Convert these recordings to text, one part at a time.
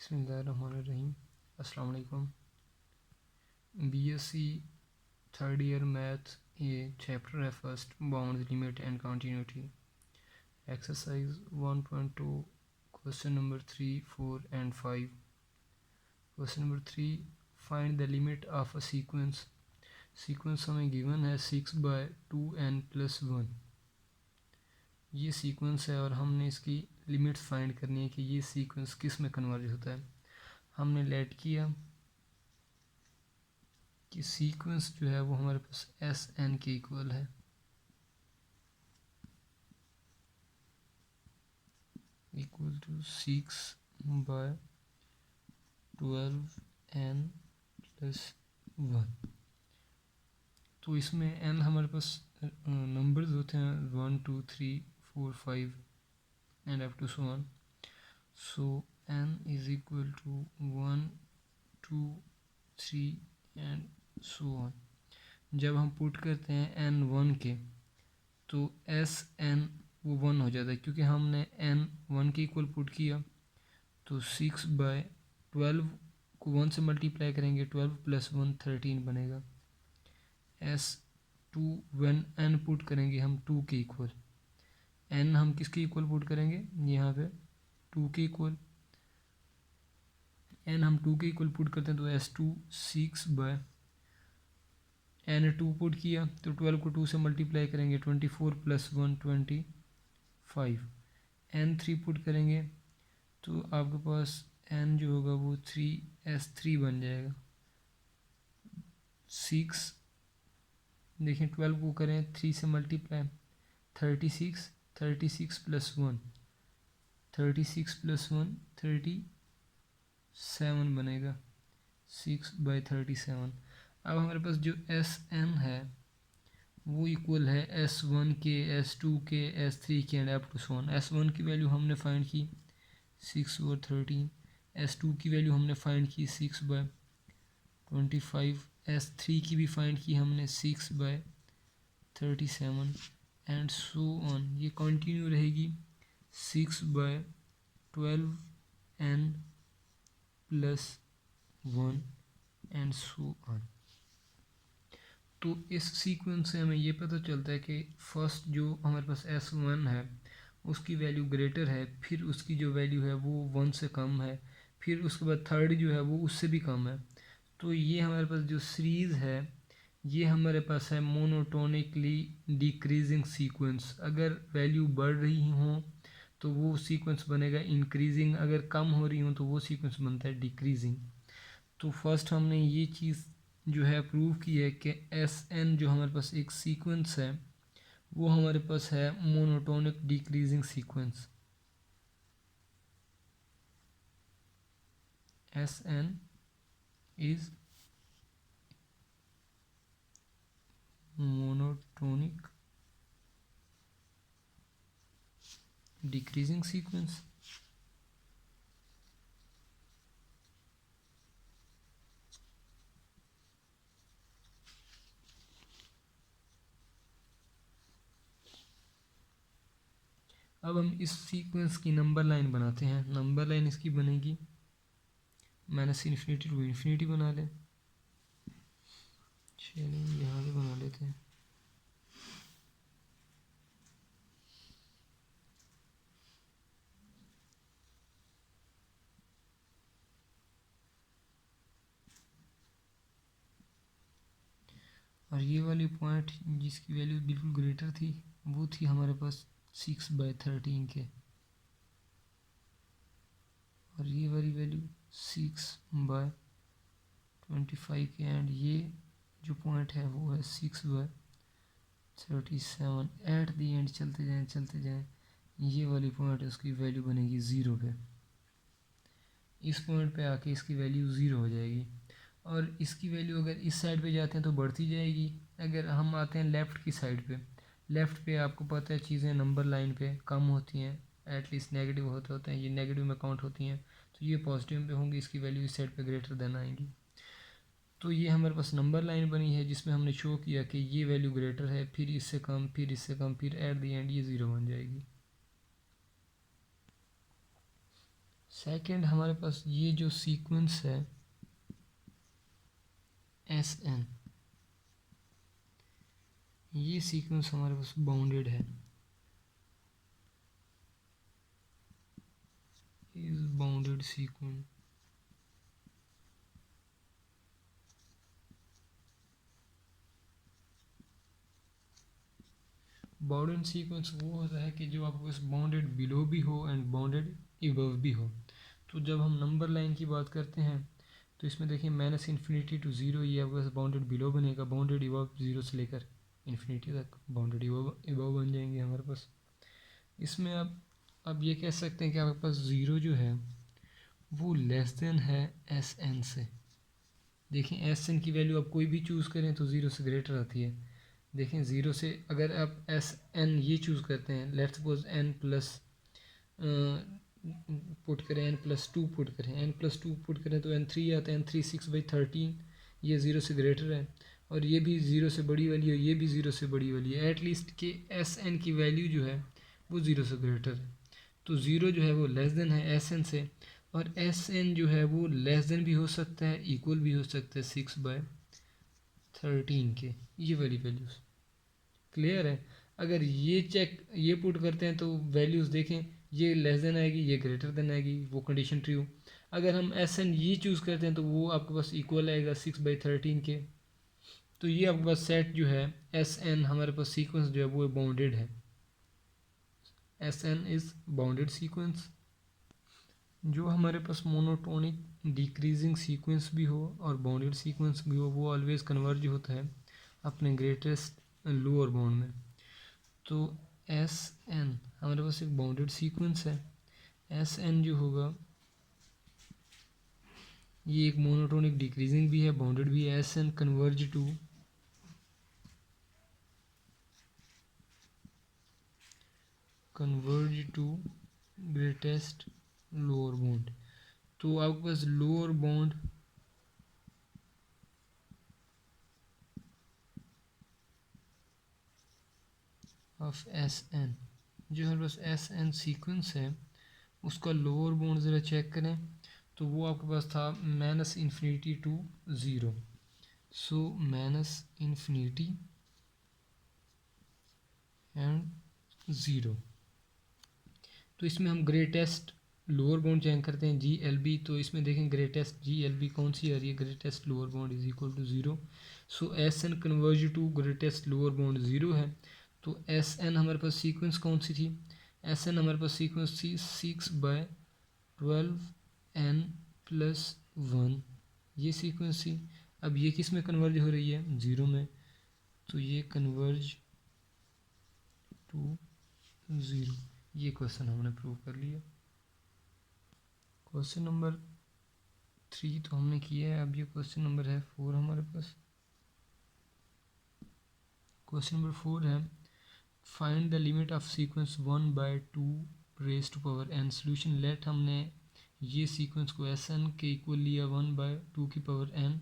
बिस्मिल्लाहिर्रहमानिर्रहीम। अस्सलाम वालेकुम। बीएससी थर्ड ईयर मैथ, ये चैप्टर है first, bounds limit and continuity. Exercise 1.2, question number 3, 4 and 5। Question number 3, find the limit of a sequence. Sequence हमें given है 6/2n+1। ये sequence है और हमने इसकी लिमिट फाइंड करनी है कि ये सीक्वेंस किस में कन्वर्ज होता है। हमने लेट किया कि सीक्वेंस जो है वो हमारे पास एस एन के इक्वल है। Equal to 6/12n+1। तो इसमें n हमारे पास नंबर्स होते हैं 1 2 3 4 5 and up to so on. So n is equal to 1 2 3 and so on. जब हम पुट करते हैं n 1 के तो एस एन वो 1 हो जाता है, क्योंकि हमने n 1 के इक्वल पुट किया। तो 6/12 को 1 से मल्टीप्लाई करेंगे, 12 + 1 13 बनेगा। एस 2 वन n पुट करेंगे हम 2 के इक्वल। n हम किसके इक्वल पुट करेंगे, यहाँ पे 2 के इक्वल। n हम 2 के इक्वल पुट करते हैं तो S2 6/n2 पुट किया तो 12 को 2 से मल्टीप्लाई करेंगे, 24 + 1 25। n3 पुट करेंगे तो आपके पास n जो होगा वो 3S3 बन जाएगा। 6 देखें 12 को करें 3 से मल्टीप्लाई, 36 36 + 1 36 + 1 37 बनेगा, 6/37। अब हमारे पास जो एस एन है वो इक्वल है S1 के, S2 के, S3 के and up to so on. S1 की वैल्यू हमने फाइंड की 6/13, S2 की वैल्यू हमने फाइंड की 6/25, S3 की भी फाइंड की हमने 6/37 एंड सो ऑन। ये कंटिन्यू रहेगी 6/12n+1 एंड सो ऑन। तो इस सीक्वेंस से हमें ये पता चलता है कि फर्स्ट जो हमारे पास S1 है उसकी वैल्यू ग्रेटर है, फिर उसकी जो वैल्यू है वो 1 से कम है, फिर उसके बाद थर्ड जो है वो उससे भी कम है। तो ये हमारे पास जो सीरीज़ है ये हमारे पास है मोनोटोनिकली डिक्रीजिंग सीक्वेंस। अगर वैल्यू बढ़ रही हो तो वो सीक्वेंस बनेगा इंक्रीजिंग, अगर कम हो रही हो तो वो सीक्वेंस बनता है डिक्रीजिंग। तो फर्स्ट हमने ये चीज़ जो है प्रूव की है कि एस एन जो हमारे पास एक सीक्वेंस है वो हमारे पास है monotonic decreasing sequence. S n is monotonic decreasing sequence. अब हम इस सीक्वेंस की नंबर लाइन बनाते हैं। नंबर लाइन इसकी बनेगी -∞ टू इन्फिनिटी बना लें। चलिए यहाँ से बना लेते हैं। और ये वाली पॉइंट जिसकी वैल्यू बिल्कुल ग्रेटर थी वो थी हमारे पास 6/13 के, और ये वाली वैल्यू 6/25 के, एंड ये जो पॉइंट है वो है 6/37। एट दी एंड चलते जाएं, ये वाली पॉइंट उसकी वैल्यू बनेगी 0 पे। इस पॉइंट पे आके इसकी वैल्यू 0 हो जाएगी, और इसकी वैल्यू अगर इस साइड पे जाते हैं तो बढ़ती जाएगी। अगर हम आते हैं लेफ़्ट की साइड पे, लेफ़्ट पे आपको पता है चीज़ें नंबर लाइन पे कम होती हैं, एटलीस्ट नेगेटिव होते हैं, ये नेगेटिव में काउंट होती हैं, तो ये पॉजिटिव में होंगी, इसकी वैल्यू इस साइड पे ग्रेटर देन आएंगी। तो ये हमारे पास नंबर लाइन बनी है जिसमें हमने शो किया कि ये वैल्यू ग्रेटर है, फिर इससे कम, फिर इससे कम, फिर एट द एंड ये 0 बन जाएगी। सेकंड हमारे पास ये जो सीक्वेंस है एस एन, ये सीक्वेंस हमारे पास बाउंडेड है, is bounded sequence. Bounded sequence वो होता है कि जो आपके पास बाउंडेड बिलो भी हो एंड बाउंडेड इबव भी हो। तो जब हम नंबर लाइन की बात करते हैं तो इसमें देखिए माइनस इन्फिनिटी टू ज़ीरो, ये आपके पास बाउंडेड बिलो बनेगा, बाउंडेड इबव ज़ीरो से लेकर इन्फिनिटी तक बाउंडेड इबव बन जाएंगे हमारे पास। इसमें आप ये कह सकते हैं कि आपके पास ज़ीरो जो है वो लेस देन है एस एन से। देखें एस एन की वैल्यू आप कोई भी चूज़ करें तो ज़ीरो से ग्रेटर आती है। देखें ज़ीरो से अगर आप एस एन ये चूज़ करते हैं, let's suppose n plus put करें, एन प्लस टू पुट करें, एन प्लस टू पुट करें तो एन थ्री आता है, एन थ्री 6/13, ये ज़ीरो से ग्रेटर है, और ये भी ज़ीरो से बड़ी वाली है, ये भी ज़ीरो से बड़ी वाली है, एटलीस्ट कि एस एन की वैल्यू जो है वो ज़ीरो से ग्रेटर है। तो ज़ीरो जो है वो लेस देन है एस एन से, और एस एन जो है वो लेस देन भी हो सकता है, इक्वल भी हो सकता है 6/13 के, ये वाली वैल्यूज़ क्लियर है। अगर ये पुट करते हैं तो वैल्यूज़ देखें, ये लेस देन आएगी, ये ग्रेटर देन आएगी, वो कंडीशन ट्रू। अगर हम एस एन ये चूज़ करते हैं तो वो आपके पास इक्वल आएगा 6/13 के। तो ये आपके पास सेट जो है एस एन, हमारे पास सीक्वेंस जो है वो बाउंडेड है, S n is bounded sequence. जो हमारे पास मोनोटोनिक डिक्रीजिंग सीक्वेंस भी हो और बाउंडेड सीक्वेंस भी हो, वो ऑलवेज कन्वर्ज होता है अपने ग्रेटेस्ट लोअर बाउंड में। तो एस एन हमारे पास एक बाउंडेड सीक्वेंस है, एस एन जो होगा ये एक मोनोटोनिक डिक्रीजिंग भी है, बाउंडेड भी है। S N converge to greatest lower bound. तो आपके पास lower bound of S N, जो हमारे पास एस एन सीक्वेंस है उसका लोअर बाउंड ज़रा चेक करें तो वो आपके पास था minus infinity to zero. So minus infinity and zero. तो इसमें हम ग्रेटेस्ट लोअर बाउंड चेक करते हैं जी एल बी। तो इसमें देखें ग्रेटेस्ट जी एल बी कौन सी आ रही है, greatest lower bound is equal to zero. So S N converge to greatest lower bound zero है। तो एस एन हमारे पास सीक्वेंस कौन सी थी, एस एन हमारे पास सीक्वेंस थी 6/12 एन प्लस 1, ये सीक्वेंस थी। अब ये किस में कन्वर्ज हो रही है, ज़ीरो में, तो ये कन्वर्ज टू ज़ीरो। ये क्वेश्चन हमने प्रूव कर लिया। क्वेश्चन नंबर 3 तो हमने किया है, अब ये क्वेश्चन नंबर है 4 हमारे पास। क्वेश्चन नंबर 4 है find the limit of sequence 1/2 raise to power n. Solution let हमने ये सीक्वेंस को एस एन के इक्वल लिया 1/2 की पावर एन।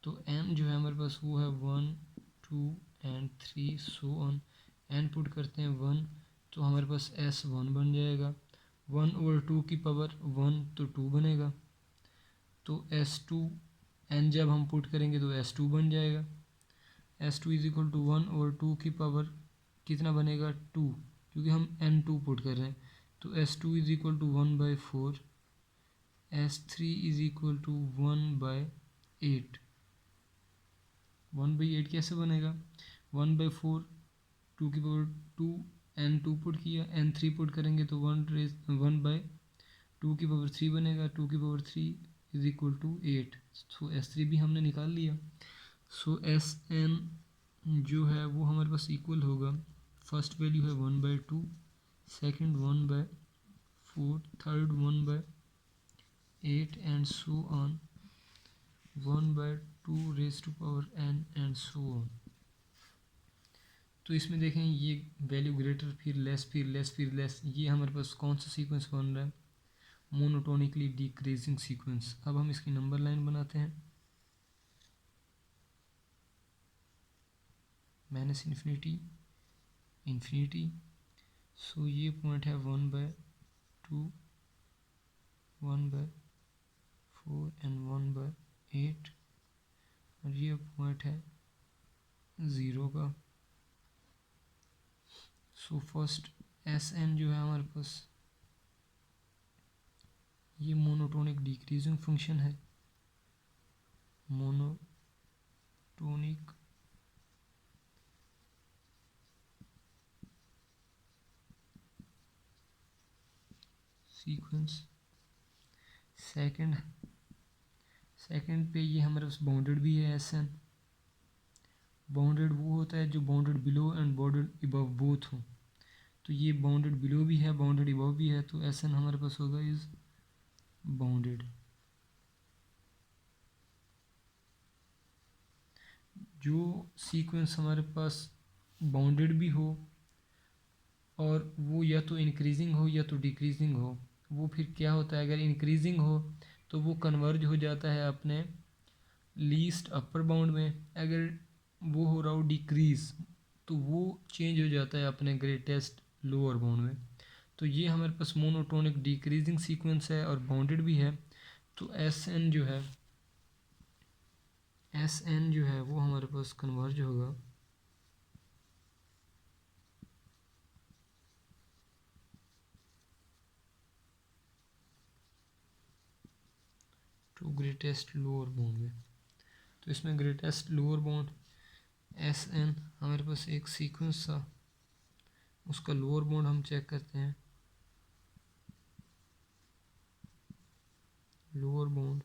तो एन जो है हमारे पास वो है 1, 2 and 3 so on. N put करते हैं 1 तो हमारे पास एस 1 बन जाएगा, 1/2 की पावर 1 तो 2 बनेगा, तो एस टू एन जब हम पुट करेंगे तो एस टू बन जाएगा। S two is equal to 1/2 की पावर कितना बनेगा 2, क्योंकि हम एन टू पुट कर रहे हैं। तो s two is equal to 1/4, s three is equal to 1/8। 1/8 कैसे बनेगा, 1/4 2 की पावर 2, एन टू पुट किया, एन थ्री पुट करेंगे तो 1/2 की पावर 3 बनेगा, 2 की power 3 is equal to 8। So s three भी हमने निकाल लिया। सो एस एन जो है वो हमारे पास इक्वल होगा, फर्स्ट वैल्यू है 1/2, second 1/4, third 1/8 and so on 1/2 raise to power n and so on. तो इसमें देखें ये वैल्यू ग्रेटर, फिर लेस, फिर लेस, फिर लेस, ये हमारे पास कौन सा सीक्वेंस बन रहा है, मोनोटोनिकली डिक्रीजिंग सीक्वेंस। अब हम इसकी नंबर लाइन बनाते हैं, माइनस इन्फिनिटी इन्फिनिटी। सो ये पॉइंट है 1/2, 1/4 एंड 1/8, और ये पॉइंट है 0 का। सो फर्स्ट एस एन जो है हमारे पास ये मोनोटोनिक डिक्रीजिंग फंक्शन है, मोनोटोनिक सीक्वेंस। सेकंड पे ये हमारे पास बाउंडेड भी है एस एन। बाउंडेड वो होता है जो bounded below and bounded above both हो, तो ये बाउंडेड बिलो भी है, बाउंडेड अबव भी है, तो एस एन हमारे पास होगा इज बाउंडेड। जो सीक्वेंस हमारे पास बाउंडेड भी हो और वो या तो इंक्रीजिंग हो या तो डिक्रीजिंग हो, वो फिर क्या होता है, अगर इंक्रीजिंग हो तो वो कन्वर्ज हो जाता है अपने लीस्ट अपर बाउंड में, अगर वो हो रहा हो डिक्रीज तो वो चेंज हो जाता है अपने ग्रेटेस्ट लोअर बाउंड में। तो ये हमारे पास मोनोटोनिक डिक्रीजिंग सीक्वेंस है और बाउंडेड भी है। तो एस एन जो है वो हमारे पास कन्वर्ज होगा टू ग्रेटेस्ट लोअर बाउंड में। तो इसमें greatest lower bound S N हमारे पास एक सीक्वेंस था, उसका लोअर बाउंड हम चेक करते हैं। Lower bound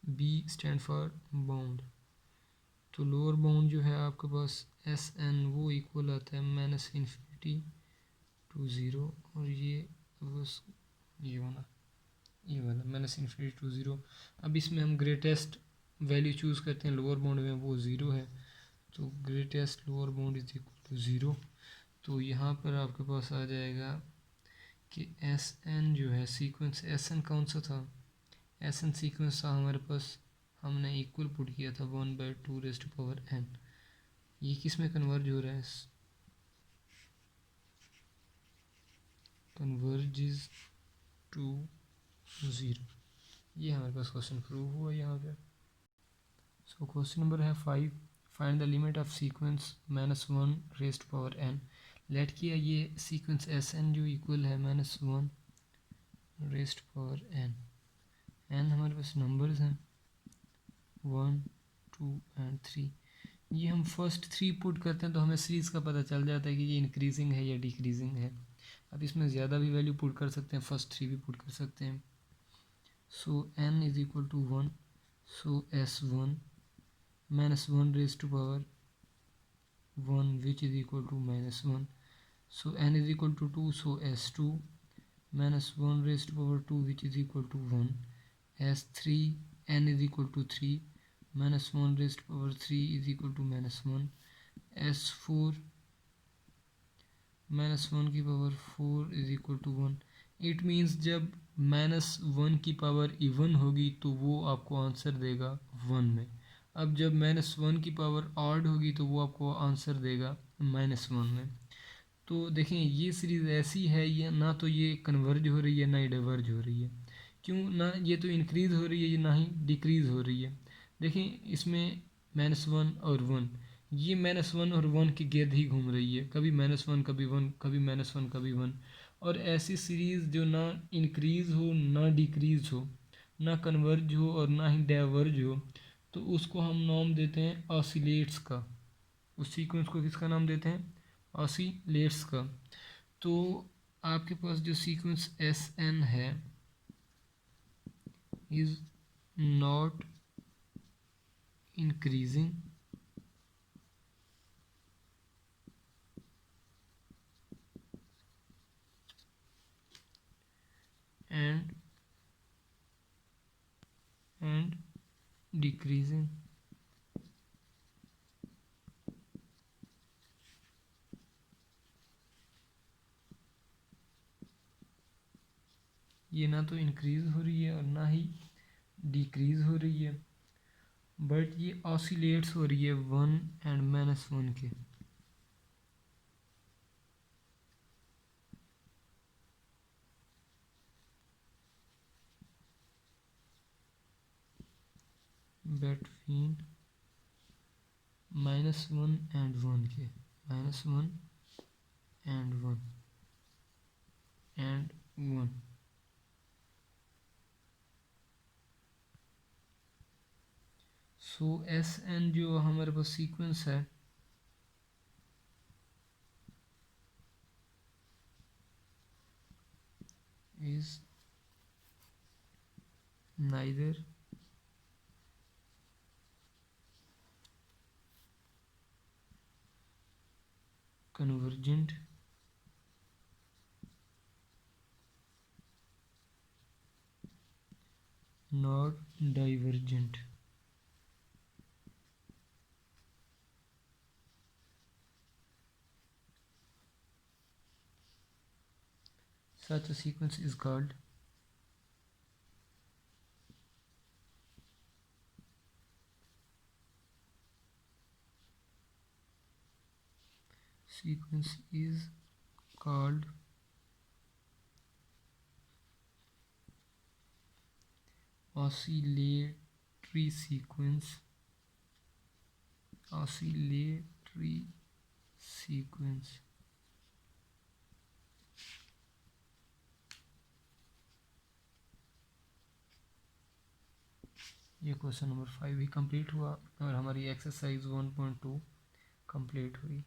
B stand for bound, तो लोअर बाउंड जो है आपके पास एस एन वो इक्वल आता है -इन्फिनिटी टू ज़ीरो, और ये बस ये वाला -इन्फिनिटी टू ज़ीरो। अब इसमें हम ग्रेटेस्ट वैल्यू चूज़ करते हैं लोअर बाउंड में, वो ज़ीरो है, तो greatest lower bound is equal to zero. तो यहाँ पर आपके पास आ जाएगा कि एस एन जो है सीक्वेंस, एस एन कौन सा था, एस एन सीक्वेंस था हमारे पास, हमने इक्वल पुट किया था 1/2n। ये किस में कन्वर्ज हो रहा है, कन्वर्जेस टू 0। ये हमारे पास क्वेश्चन प्रूव हुआ यहाँ पे। सो क्वेश्चन नंबर है 5, find the limit of sequence -1n। Let किया ये सीक्वेंस एस एन जो इक्वल है -1n। n हमारे पास नंबर्स हैं 1, 2 एंड 3। ये हम फर्स्ट 3 पुट करते हैं तो हमें सीरीज़ का पता चल जाता है कि ये इंक्रीजिंग है या डिक्रीजिंग है। अब इसमें ज़्यादा भी वैल्यू पुट कर सकते हैं, फर्स्ट 3 भी पुट कर सकते हैं। So n is equal to 1, so s1 -1 1 which is equal to -1, so n is equal to 2, so s2 -1 which is equal to 1, s3 n is equal to 3 -1 is equal to -1, s4 -1 is equal to 1। It means जब -1 की power even होगी तो वो आपको answer देगा 1 में। अब जब -1 की पावर ऑड होगी तो वो आपको आंसर देगा -1 में। तो देखें ये सीरीज़ ऐसी है, ये ना तो ये कन्वर्ज हो रही है ना ही डाइवर्ज हो रही है। क्यों ना, ये तो इंक्रीज़ हो रही है, ये ना ही डिक्रीज़ हो रही है। देखें इसमें -1 और 1, ये -1 और 1 के गिर्द ही घूम रही है, कभी -1 कभी 1, कभी -1 कभी 1। और ऐसी सीरीज़ जो ना इंक्रीज़ हो ना डिक्रीज़ हो, ना कन्वर्ज हो और ना ही डाइवर्ज हो, तो उसको हम नाम देते हैं ऑसिलेट्स का। उस सीक्वेंस को किसका नाम देते हैं, ऑसिलेट्स का। तो आपके पास जो सीक्वेंस एस एन है is not increasing and decreasing। ये ना तो इंक्रीज हो रही है और ना ही डिक्रीज हो रही है, बट ये ऑसिलेट्स हो रही है 1 एंड -1 के। between -1 and 1 के, -1 and 1 and 1. So S N जो हमारे पास सीक्वेंस है is neither convergent nor divergent. Such a sequence is called oscillatory sequence. Oscillatory sequence. ये क्वेश्चन नंबर 5 भी कंप्लीट हुआ और हमारी एक्सरसाइज 1.2 कंप्लीट हुई.